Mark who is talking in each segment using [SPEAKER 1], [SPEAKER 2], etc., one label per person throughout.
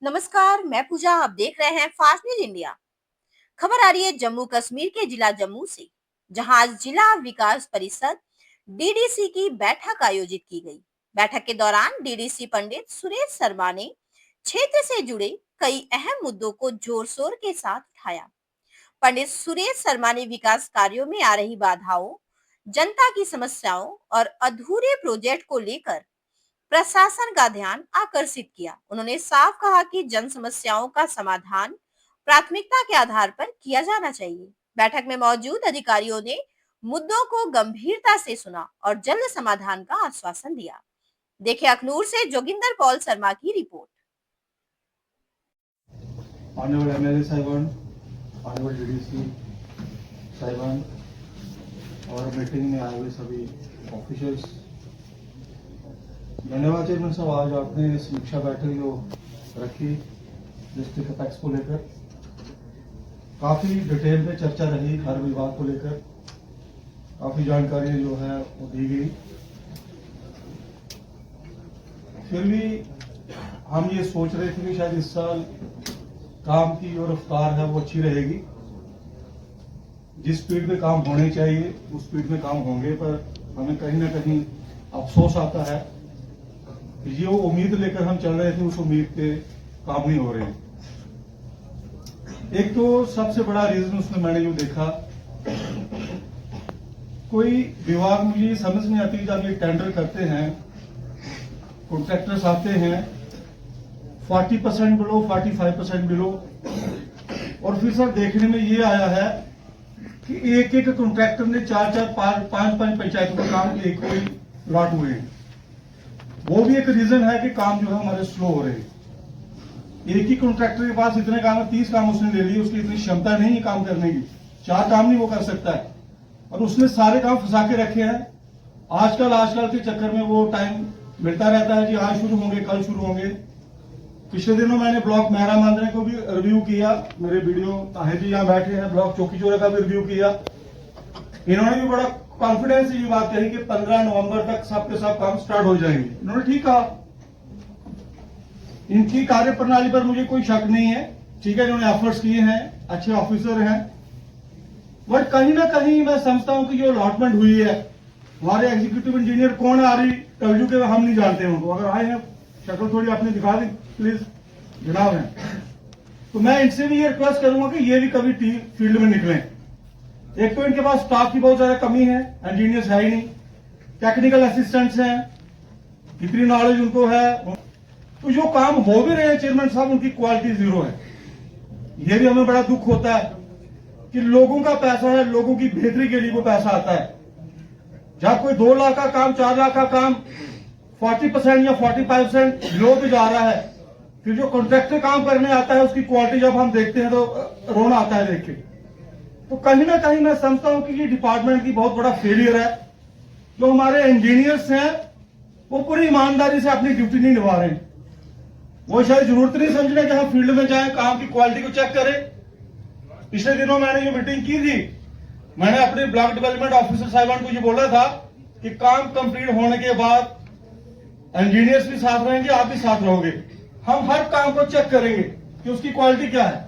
[SPEAKER 1] नमस्कार, मैं पूजा। आप देख रहे हैं फास्ट न्यूज इंडिया। खबर आ रही है जम्मू कश्मीर के जिला जम्मू से, जहां आज जिला विकास परिषद डीडीसी की बैठक आयोजित की गई। बैठक के दौरान डीडीसी पंडित सुरेश शर्मा ने क्षेत्र से जुड़े कई अहम मुद्दों को जोर शोर के साथ उठाया। पंडित सुरेश शर्मा ने विकास कार्यों में आ रही बाधाओं, जनता की समस्याओं और अधूरे प्रोजेक्ट को लेकर प्रशासन का ध्यान आकर्षित किया। उन्होंने साफ कहा कि जन समस्याओं का समाधान प्राथमिकता के आधार पर किया जाना चाहिए। बैठक में मौजूद अधिकारियों ने मुद्दों को गंभीरता से सुना और जल्द समाधान का आश्वासन दिया। देखिए अखनूर से जोगिंदर पॉल शर्मा की रिपोर्ट।
[SPEAKER 2] ऑनरेबल एमएलए साहिबान, ऑनरेबल डीडीसी साहिबान और मीटिंग में आए हुए सभी ऑफिशियल्स, धन्यवाद चेयरमैन साहब। आज आपने समीक्षा बैठक जो रखी डिस्ट्रिक्ट अपेक्स को लेकर, काफी डिटेल में चर्चा रही। हर विभाग को लेकर काफी जानकारी जो है वो दी गई। फिर भी हम ये सोच रहे थे कि शायद इस साल काम की जो रफ्तार है वो अच्छी रहेगी। जिस स्पीड में काम होने चाहिए उस स्पीड में काम होंगे, पर हमें कहीं ना कहीं अफसोस आता है कि जो उम्मीद लेकर हम चल रहे थे उस उम्मीद पे काम नहीं हो रहे। एक तो सबसे बड़ा रीजन उसमें मैंने जो देखा, कोई विभाग मुझे समझ नहीं आती, जब ये टेंडर करते हैं, कॉन्ट्रैक्टर्स आते हैं 40% बिलो, 45% बिलो, और फिर सर देखने में ये आया है कि एक एक कॉन्ट्रैक्टर ने 4-4, 5-5 पंचायतों का काम एक कोई लॉट हुए हैं। वो भी एक रीजन है कि काम जो है हमारे स्लो हो रहे हैं। एक ही कॉन्ट्रैक्टर के पास इतने काम है, 30 काम उसने ले लिए, उसकी इतनी क्षमता नहीं है काम करने की, 4 काम नहीं वो कर सकता है, और उसने सारे काम फंसा के रखे हैं। आजकल के चक्कर में वो टाइम मिलता रहता है जी, आज शुरू होंगे, कल शुरू होंगे। पिछले दिनों मैंने ब्लॉक मेहरा मांदने को भी रिव्यू किया, मेरे वीडियो ताहिर जी यहाँ बैठे हैं, ब्लॉक चौकी चोरा का भी रिव्यू किया। इन्होंने भी बड़ा कॉन्फिडेंस से ये बात कही कि 15 नवंबर तक सब के सब काम स्टार्ट हो जाएंगे। इन्होंने ठीक कहा, इनकी कार्य प्रणाली पर मुझे कोई शक नहीं है। ठीक है, इन्होंने एफर्ट्स किए हैं, अच्छे ऑफिसर हैं, बट कहीं ना कहीं मैं समझता हूं कि जो अलॉटमेंट हुई है, हमारे एग्जीक्यूटिव इंजीनियर कौन आ रही डब्ल्यू के हम नहीं जानते हैं उनको, अगर आए हैं शक्ल थोड़ी आपने दिखा दी प्लीज, जनाब हैं, तो मैं इनसे भी ये रिक्वेस्ट करूंगा कि ये भी कभी फील्ड में निकलें। एक तो इनके पास स्टाफ की बहुत ज्यादा कमी है, इंजीनियर्स है ही नहीं, टेक्निकल असिस्टेंट्स हैं, कितनी नॉलेज उनको है, तो जो काम हो भी रहे हैं चेयरमैन साहब, उनकी क्वालिटी जीरो है। ये भी हमें बड़ा दुख होता है कि लोगों का पैसा है, लोगों की बेहतरी के लिए वो पैसा आता है। जब कोई 2 लाख का काम, 4 लाख का काम 40% या 45% लो पे जा रहा है, फिर जो कॉन्ट्रैक्टर काम करने आता है उसकी क्वालिटी जब हम देखते हैं तो रोना आता है देख के। तो कहीं ना कहीं मैं समझता हूं कि ये डिपार्टमेंट की बहुत बड़ा फेलियर है। जो हमारे इंजीनियर्स हैं वो पूरी ईमानदारी से अपनी ड्यूटी नहीं निभा रहे हैं। वो शायद जरूरत नहीं समझ रहे कि हम फील्ड में जाएं, काम की क्वालिटी को चेक करें। पिछले दिनों मैंने ये मीटिंग की थी, मैंने अपने ब्लॉक डेवलपमेंट ऑफिसर साहिबान को ये बोला था कि काम कंप्लीट होने के बाद इंजीनियर्स भी साथ रहेंगे, आप भी साथ रहोगे, हम हर काम को चेक करेंगे कि उसकी क्वालिटी क्या है।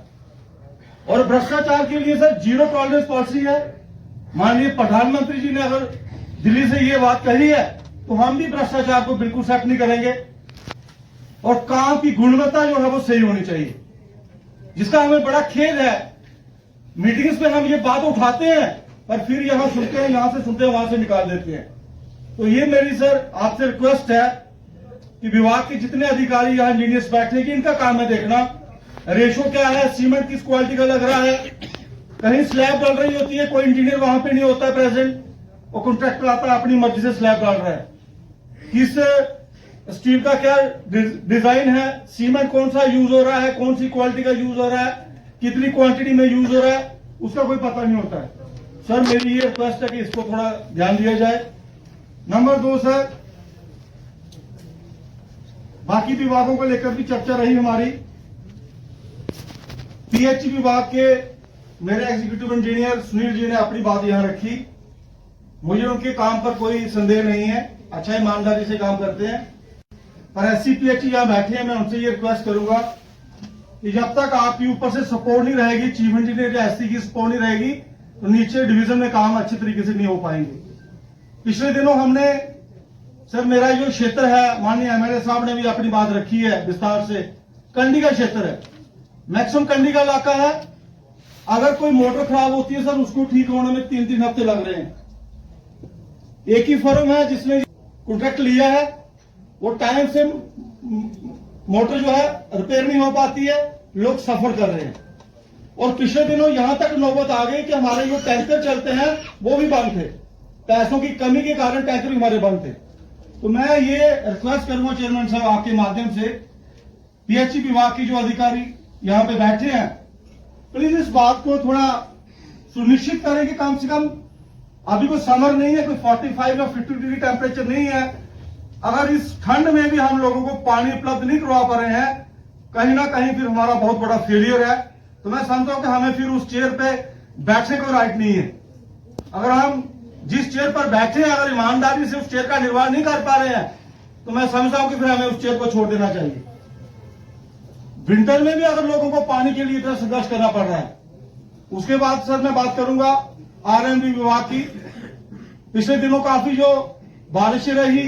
[SPEAKER 2] और भ्रष्टाचार के लिए सर जीरो टॉलरेंस पॉलिसी है। माननीय प्रधानमंत्री जी ने अगर दिल्ली से ये बात कही है तो हम भी भ्रष्टाचार को बिल्कुल एक्सेप्ट नहीं करेंगे। और काम की गुणवत्ता जो है वो सही होनी चाहिए, जिसका हमें बड़ा खेद है। मीटिंग्स में हम ये बात उठाते हैं पर फिर यहां सुनते हैं, यहां से सुनते हैं, वहां से निकाल देते हैं। तो ये मेरी सर आपसे रिक्वेस्ट है कि विभाग के जितने अधिकारी यहाँ इंजीनियर्स बैठे हैं, इनका काम है देखना रेशो क्या है, सीमेंट किस क्वालिटी का लग रहा है। कहीं स्लैब डल रही होती है, कोई इंजीनियर वहां पे नहीं होता है प्रेजेंट, वो कॉन्ट्रैक्टर आता है अपनी मर्जी से स्लैब डाल रहा है। किस स्टील का क्या डिजाइन है, सीमेंट कौन सा यूज हो रहा है, कौन सी क्वालिटी का यूज हो रहा है, कितनी क्वांटिटी में यूज हो रहा है, उसका कोई पता नहीं होता है। सर मेरी ये रिक्वेस्ट है कि इसको थोड़ा ध्यान दिया जाए। नंबर 2 सर, बाकी विभागों को लेकर भी चर्चा रही हमारी। पीएचई विभाग के मेरे एग्जीक्यूटिव इंजीनियर सुनील जी ने अपनी बात यहां रखी। मुझे उनके काम पर कोई संदेह नहीं है, अच्छा ईमानदारी से काम करते हैं। पर एससी पीएचई यहां बैठे हैं, मैं उनसे ये रिक्वेस्ट करूंगा कि जब तक आपके ऊपर से सपोर्ट नहीं रहेगी, चीफ इंजीनियर या एससी की सपोर्ट नहीं रहेगी, तो नीचे डिवीजन में काम अच्छे तरीके से नहीं हो पाएंगे। पिछले दिनों हमने सर, मेरा जो क्षेत्र है, माननीय एमएलए साहब ने भी अपनी बात रखी है विस्तार से, कंडी का क्षेत्र है, मैक्सिमम कंडी का इलाका है। अगर कोई मोटर खराब होती है सर, उसको ठीक होने में 3-3 हफ्ते लग रहे हैं। एक ही फर्म है जिसने कॉन्ट्रैक्ट लिया है, वो टाइम से मोटर जो है रिपेयर नहीं हो पाती है, लोग सफर कर रहे हैं। और पिछले दिनों यहां तक नौबत आ गई कि हमारे जो टैंकर चलते हैं वो भी बंद थे, पैसों की कमी के कारण टैंकर भी हमारे बंद थे। तो मैं ये रिक्वेस्ट करूंगा चेयरमैन साहब आपके माध्यम से, पीएचई विभाग की जो अधिकारी यहां पे बैठे हैं, प्लीज इस बात को थोड़ा सुनिश्चित करें कि कम से कम, अभी कोई समर नहीं है, कोई 45 या 50 डिग्री टेम्परेचर नहीं है, अगर इस ठंड में भी हम लोगों को पानी उपलब्ध नहीं करवा पा रहे हैं, कहीं ना कहीं फिर हमारा बहुत बड़ा फेलियर है। तो मैं समझता हूं कि हमें फिर उस चेयर पे बैठने को राइट नहीं है। अगर हम जिस चेयर पर बैठे हैं, अगर ईमानदारी से उस चेयर का निर्वहन नहीं कर पा रहे हैं, तो मैं समझता हूं कि फिर हमें उस चेयर को छोड़ देना चाहिए। विंटर में भी अगर लोगों को पानी के लिए इतना संघर्ष करना पड़ रहा है। उसके बाद सर मैं बात करूंगा आरएनबी विभाग की। पिछले दिनों काफी जो बारिशें रही,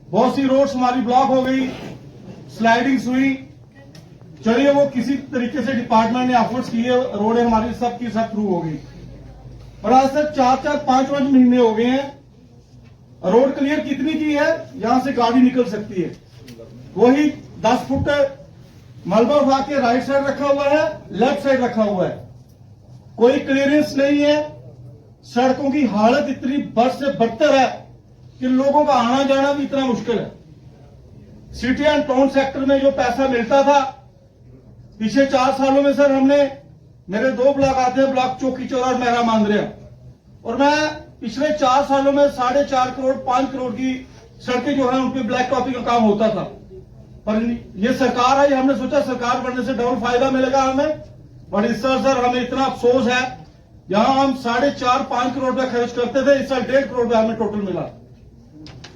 [SPEAKER 2] बहुत सी रोड्स हमारी ब्लॉक हो गई, स्लाइडिंग्स हुई। चलिए, वो किसी तरीके से डिपार्टमेंट ने एफर्ट्स किए, रोडें हमारी सब की सब थ्रू हो गई। और आज तक 4-5 महीने हो गए हैं। रोड क्लियर कितनी की है, यहां से गाड़ी निकल सकती है, वही 10 फुट मलबा उठा के राइट साइड रखा हुआ है, लेफ्ट साइड रखा हुआ है, कोई क्लियरेंस नहीं है। सड़कों की हालत इतनी बद से बदतर है कि लोगों का आना जाना भी इतना मुश्किल है। सिटी एंड टाउन सेक्टर में जो पैसा मिलता था, पिछले 4 सालों में सर हमने, मेरे 2 ब्लॉक आते हैं, ब्लॉक चौकी चौरा और मेहरा मांद्रिया, और मैं पिछले 4 सालों में 4.5 करोड़ 5 करोड़ की सड़कें जो है उनपे ब्लैक टॉपिंग का काम होता था। पर ये सरकार आई, हमने सोचा सरकार बनने से डबल फायदा मिलेगा हमें, पर इस साल सर हमें इतना अफसोस है, जहां हम 4.5-5 करोड़ रुपए खर्च करते थे, इस साल 1.5 करोड़ रुपए हमें टोटल मिला।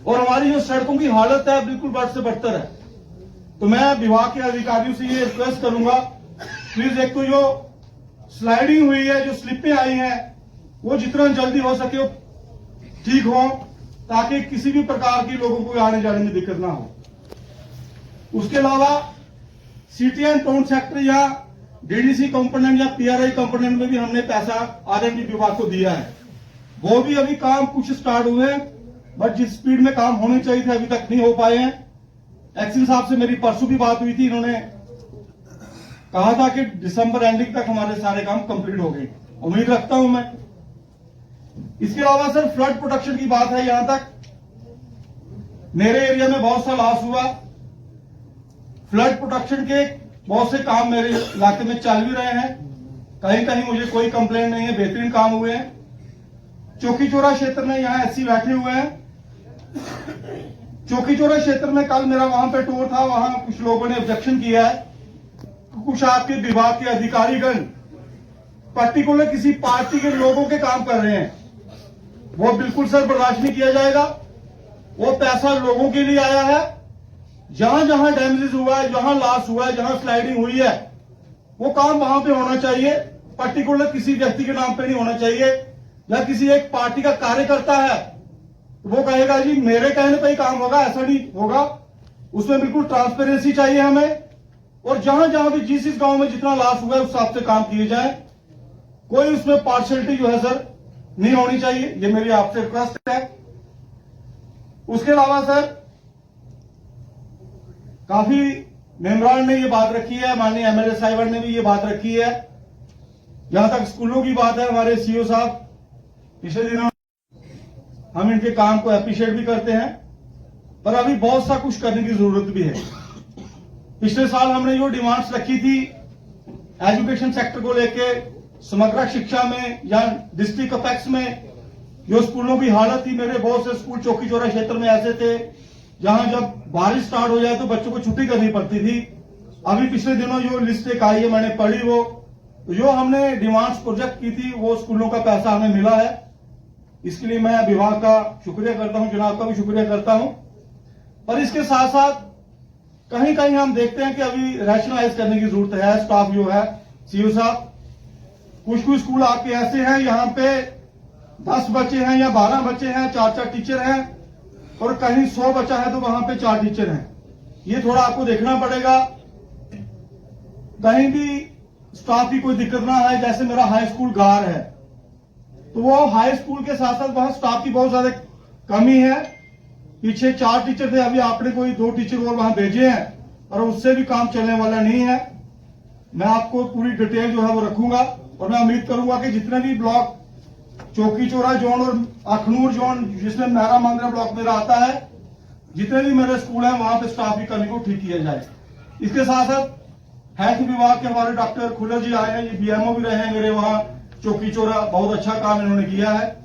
[SPEAKER 2] और हमारी जो सड़कों की हालत है बिल्कुल बद से बदतर है। तो मैं विभाग के अधिकारियों से ये रिक्वेस्ट करूंगा, प्लीज एक तो जो स्लाइडिंग हुई है, जो स्लिपें आई हैं, वो जितना जल्दी हो सके वो ठीक हो, ताकि किसी भी प्रकार की लोगों को आने जाने में दिक्कत ना हो। उसके अलावा सिटी एंड टाउन सेक्टर या डीडीसी कंपोनेंट या पीआरआई कंपोनेंट में भी हमने पैसा आरएनबी विभाग को दिया है। वो भी अभी काम कुछ स्टार्ट हुए हैं, बट जिस स्पीड में काम होने चाहिए थे अभी तक नहीं हो पाए हैं। एक्सिन साहब से मेरी परसों भी बात हुई थी, इन्होंने कहा था कि दिसंबर एंडिंग तक हमारे सारे काम कंप्लीट हो गए, उम्मीद रखता हूं मैं। इसके अलावा सर फ्लड प्रोटेक्शन की बात है, यहां तक मेरे एरिया में बहुत सा लॉस हुआ। फ्लड प्रोटेक्शन के बहुत से काम मेरे इलाके में चल भी रहे हैं, कहीं कहीं मुझे कोई कंप्लेंट नहीं है, बेहतरीन काम हुए हैं। चौकी चौरा क्षेत्र में यहाँ एससी बैठे हुए हैं। चौकी चौरा क्षेत्र में कल मेरा वहां पे टूर था, वहां कुछ लोगों ने ऑब्जेक्शन किया है, कुछ आपके विभाग के अधिकारीगण पर्टिकुलर किसी पार्टी के लोगों के काम कर रहे हैं। वो बिल्कुल सर बर्दाश्त नहीं किया जाएगा। वो पैसा लोगों के लिए आया है, जहां जहां डैमेजेस हुआ है, जहां लॉस हुआ है, जहां स्लाइडिंग हुई है, वो काम वहां पे होना चाहिए, पर्टिकुलर किसी व्यक्ति के नाम पे नहीं होना चाहिए। या किसी एक पार्टी का कार्यकर्ता है तो वो कहेगा जी मेरे कहने पे ही काम होगा, ऐसा नहीं होगा। उसमें बिल्कुल ट्रांसपेरेंसी चाहिए हमें, और जहां जहां भी जिस गांव में जितना लॉस हुआ है उस हिसाब से काम किए जाए, कोई उसमें पार्शियलिटी जो है सर नहीं होनी चाहिए, ये मेरी आपसे रिक्वेस्ट है। उसके अलावा सर काफी मेंबरान ने ये बात रखी है, माननीय एमएलए साहिबान ने भी ये बात रखी है। जहां तक स्कूलों की बात है, हमारे सीओ साहब पिछले दिनों हम इनके काम को अप्रिशिएट भी करते हैं, पर अभी बहुत सा कुछ करने की जरूरत भी है। पिछले साल हमने जो डिमांड्स रखी थी एजुकेशन सेक्टर को लेके, समग्र शिक्षा में या डिस्ट्रिक्ट अपेक्स में जो स्कूलों की हालत थी, मेरे बहुत से स्कूल चौकी चौरा क्षेत्र में ऐसे थे जहां जब बारिश स्टार्ट हो जाए तो बच्चों को छुट्टी करनी पड़ती थी। अभी पिछले दिनों जो लिस्ट एक आई है, मैंने पढ़ी, वो जो हमने डिमांड्स प्रोजेक्ट की थी वो स्कूलों का पैसा हमें मिला है। इसके लिए मैं विभाग का शुक्रिया करता हूं, जनाब का भी शुक्रिया करता हूं। पर इसके साथ साथ कहीं कहीं हम देखते हैं कि अभी रैशनलाइज करने की जरूरत है। स्टाफ जो है सीओ साहब, कुछ कुछ स्कूल आपके ऐसे हैं यहाँ पे 10 बच्चे हैं या 12 बच्चे हैं, 4 टीचर हैं, और कहीं 100 बच्चा है तो वहां पे 4 टीचर हैं। ये थोड़ा आपको देखना पड़ेगा, कहीं भी स्टाफ की कोई दिक्कत ना आए। जैसे मेरा हाई स्कूल गार है, तो वो हाई स्कूल के साथ साथ वहां स्टाफ की बहुत ज्यादा कमी है। पीछे 4 टीचर थे, अभी आपने कोई 2 टीचर और वहां भेजे हैं, और उससे भी काम चलने वाला नहीं है। मैं आपको पूरी डिटेल जो है वो रखूंगा, और मैं उम्मीद करूंगा कि जितने भी ब्लॉक चौकी चौरा जोन और अखनूर जोन जिसमें मेरा मांगरा ब्लॉक मेरा आता है, जितने भी मेरे स्कूल हैं वहां पे स्टाफ की कमी को ठीक किया जाए। इसके साथ साथ हेल्थ विभाग के हमारे डॉक्टर खुल्लर जी आए हैं, ये बीएमओ भी रहे हैं मेरे वहां चौकी चौरा, बहुत अच्छा काम इन्होंने किया है।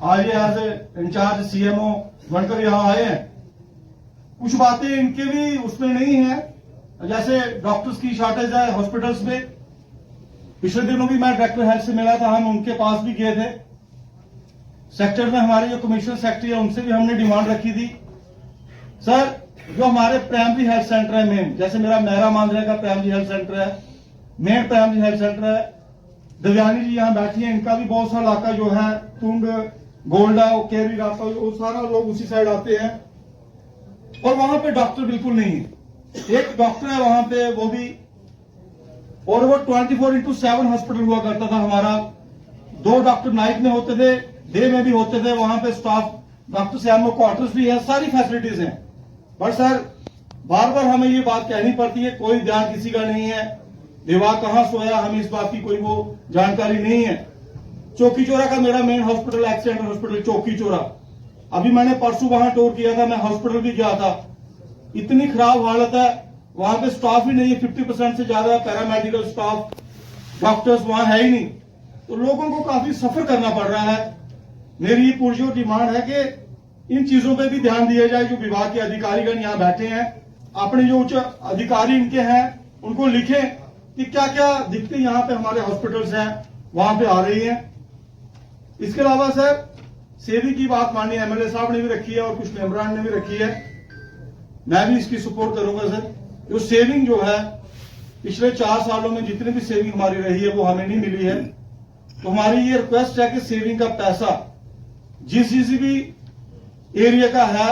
[SPEAKER 2] आज ये एज ए इंचार्ज सीएमओ बनकर यहाँ आए हैं। कुछ बातें इनके भी उसमें नहीं है, जैसे डॉक्टर्स की शॉर्टेज है हॉस्पिटल्स में। पिछले दिनों भी मैं डायरेक्टर हेल्थ से मिला था, हम उनके पास भी गए थे। सेक्टर में हमारे जो कमिश्नर सेक्रेटरी है उनसे भी हमने डिमांड रखी थी, सर जो हमारे प्राइमरी हेल्थ सेंटर है मेन, जैसे मेरा मेहरा मांद्रा का प्राइमरी हेल्थ सेंटर है, मेन प्राइमरी हेल्थ सेंटर है, दिव्यानी जी यहाँ बैठी हैं, इनका भी बहुत सा इलाका जो है तुंग गोल्डा केरी रास्ता वो सारा लोग उसी साइड आते हैं, और वहां पे डॉक्टर बिल्कुल नहीं है। एक डॉक्टर है वहां पे, वो भी, और वो 24/7 हॉस्पिटल हुआ करता था हमारा। 2 डॉक्टर नाइट में होते थे, डे में भी होते थे। वहां पे स्टाफ डॉक्टर सीएमओ क्वार्टर्स भी है, सारी फैसिलिटीज हैं। बट सर बार बार हमें ये बात कहनी पड़ती है, कोई ध्यान किसी का नहीं है। विभाग कहां सोया, हमें इस बात की कोई वो जानकारी नहीं है। चौकी चौरा का मेरा मेन हॉस्पिटल एक्सीडेंट हॉस्पिटल चौकी चौरा, अभी मैंने परसों वहां टूर किया था, मैं हॉस्पिटल भी गया था। इतनी खराब हालत है, वहां पे स्टाफ ही नहीं है। 50% से ज्यादा पैरामेडिकल स्टाफ, डॉक्टर्स वहां है ही नहीं, तो लोगों को काफी सफर करना पड़ रहा है। मेरी ये पुरजोर डिमांड है कि इन चीजों पे भी ध्यान दिया जाए। जो विभाग के अधिकारीगण यहाँ बैठे हैं, अपने जो उच्च अधिकारी इनके हैं उनको लिखें कि क्या क्या दिक्कतें यहाँ पे हमारे हॉस्पिटल्स हैं वहां पे आ रही हैं। इसके अलावा सर सेविंग की बात माननीय एमएलए साहब ने भी रखी है और कुछ मेंबरान ने भी रखी है, मैं भी इसकी सपोर्ट करूंगा सर। जो सेविंग जो है पिछले 4 सालों में जितनी भी सेविंग हमारी रही है वो हमें नहीं मिली है, तो हमारी ये रिक्वेस्ट है कि सेविंग का पैसा जिस भी एरिया का है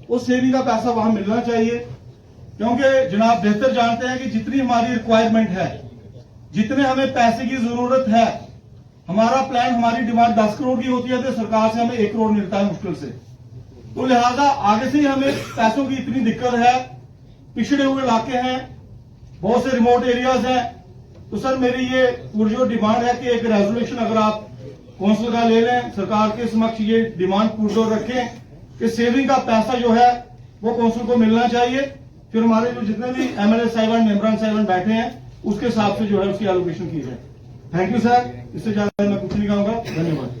[SPEAKER 2] वो सेविंग का पैसा वहां मिलना चाहिए। क्योंकि जनाब बेहतर जानते हैं कि जितनी हमारी रिक्वायरमेंट है, जितने हमें पैसे की जरूरत है, हमारा प्लान, हमारी डिमांड 10 करोड़ की होती है तो सरकार से हमें 1 करोड़ मिलता है मुश्किल से। तो लिहाजा आगे से ही हमें पैसों की इतनी दिक्कत है, पिछड़े हुए इलाके हैं, बहुत से रिमोट एरियाज हैं। तो सर मेरी ये पुरजोर डिमांड है कि एक रेजोल्यूशन अगर आप कौंसिल का ले लें, सरकार के समक्ष ये डिमांड पुरजोर रखें कि सेविंग का पैसा जो है वो कौंसिल को मिलना चाहिए। फिर हमारे जो जितने भी एमएलए साहिबान मेंबरान साहिबान बैठे हैं उसके हिसाब से जो है उसकी एलोकेशन की जाए। थैंक यू सर, इससे ज्यादा मैं कुछ नहीं कहूंगा। धन्यवाद।